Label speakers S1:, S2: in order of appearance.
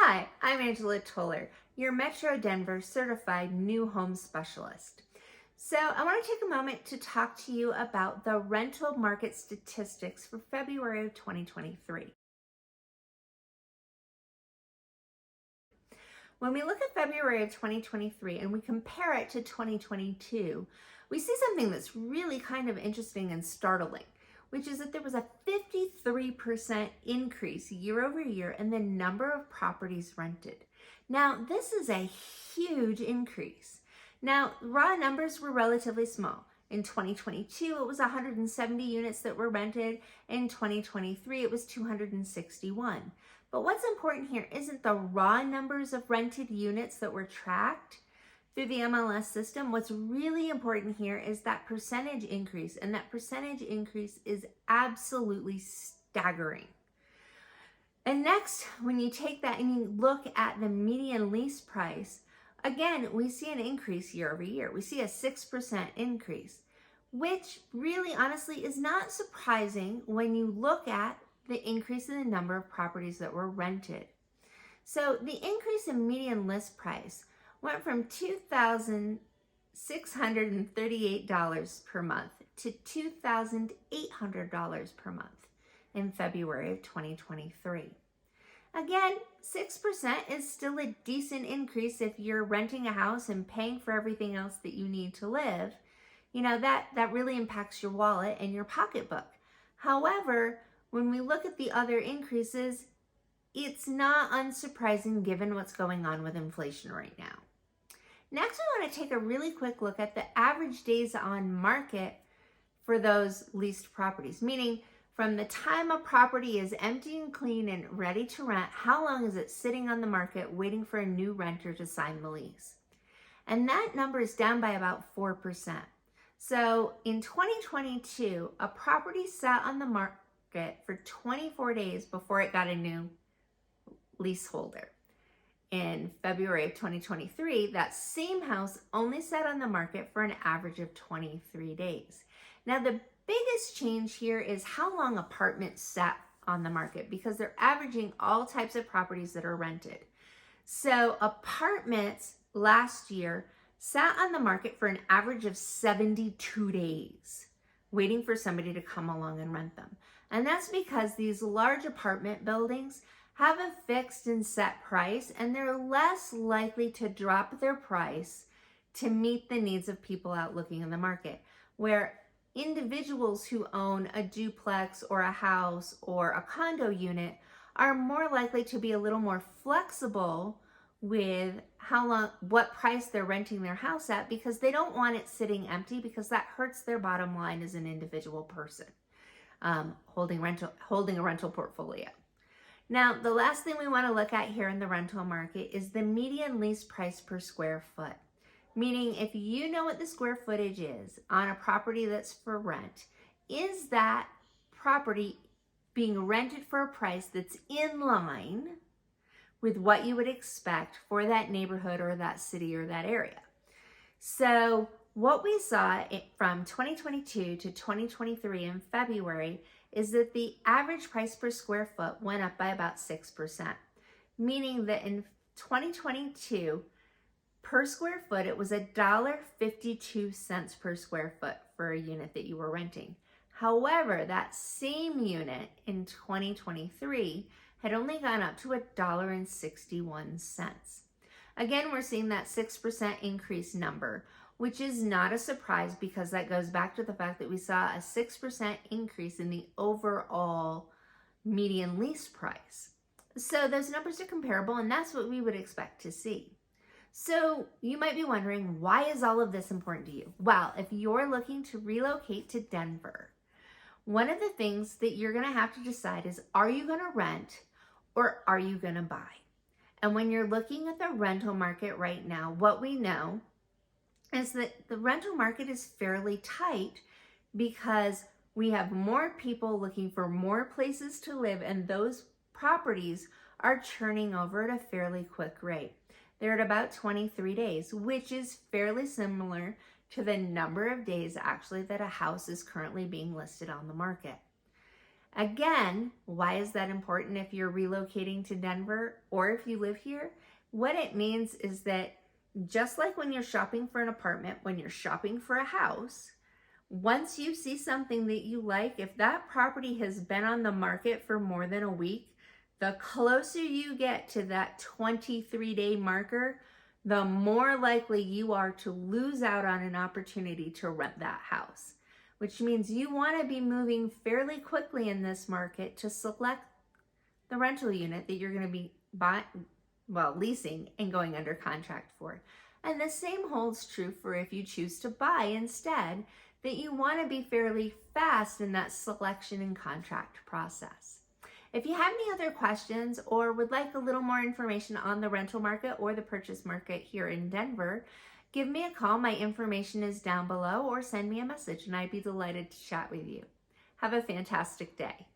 S1: Hi, I'm Angela Toller, your Metro Denver certified new home specialist. So I want to take a moment to talk to you about the rental market statistics for February of 2023. When we look at February of 2023 and we compare it to 2022, we see something that's really kind of interesting and startling, which is that there was a 53% increase year over year in the number of properties rented. Now, this is a huge increase. Now, raw numbers were relatively small. In 2022, it was 170 units that were rented. In 2023, it was 261. But what's important here isn't the raw numbers of rented units that were tracked through the MLS system. What's really important here is that percentage increase, and that percentage increase is absolutely staggering. And next, when you take that and you look at the median lease price, again, we see an increase year over year. We see a 6% increase, which really honestly is not surprising when you look at the increase in the number of properties that were rented. So the increase in median list price went from $2,638 per month to $2,800 per month in February of 2023. Again, 6% is still a decent increase if you're renting a house and paying for everything else that you need to live. You know, that really impacts your wallet and your pocketbook. However, when we look at the other increases, it's not unsurprising given what's going on with inflation right now. Next, we want to take a really quick look at the average days on market for those leased properties, meaning from the time a property is empty and clean and ready to rent, how long is it sitting on the market waiting for a new renter to sign the lease? And that number is down by about 4%. So in 2022, a property sat on the market for 24 days before it got a new leaseholder. In February of 2023, that same house only sat on the market for an average of 23 days. Now, the biggest change here is how long apartments sat on the market, because they're averaging all types of properties that are rented. So apartments last year sat on the market for an average of 72 days, waiting for somebody to come along and rent them. And that's because these large apartment buildings have a fixed and set price, and they're less likely to drop their price to meet the needs of people out looking in the market, where individuals who own a duplex or a house or a condo unit are more likely to be a little more flexible with what price they're renting their house at, because they don't want it sitting empty, because that hurts their bottom line as an individual person holding a rental portfolio. Now, the last thing we want to look at here in the rental market is the median lease price per square foot. Meaning, if you know what the square footage is on a property that's for rent, is that property being rented for a price that's in line with what you would expect for that neighborhood or that city or that area? So what we saw from 2022 to 2023 in February is that the average price per square foot went up by about 6%, meaning that in 2022, per square foot, it was $1.52 per square foot for a unit that you were renting. However, that same unit in 2023 had only gone up to $1.61. Again, we're seeing that 6% increase number, which is not a surprise, because that goes back to the fact that we saw a 6% increase in the overall median lease price. So those numbers are comparable, and that's what we would expect to see. So you might be wondering, why is all of this important to you? Well, if you're looking to relocate to Denver, one of the things that you're going to have to decide is, are you going to rent or are you going to buy? And when you're looking at the rental market right now, what we know is that the rental market is fairly tight, because we have more people looking for more places to live, and those properties are churning over at a fairly quick rate. They're at about 23 days, which is fairly similar to the number of days actually that a house is currently being listed on the market. Again, why is that important if you're relocating to Denver or if you live here? What it means is that just like when you're shopping for an apartment, when you're shopping for a house, once you see something that you like, if that property has been on the market for more than a week, the closer you get to that 23-day marker, the more likely you are to lose out on an opportunity to rent that house, which means you want to be moving fairly quickly in this market to select the rental unit that you're going to be leasing and going under contract for. And the same holds true for if you choose to buy instead, that you want to be fairly fast in that selection and contract process. If you have any other questions or would like a little more information on the rental market or the purchase market here in Denver, give me a call. My information is down below, or send me a message and I'd be delighted to chat with you. Have a fantastic day.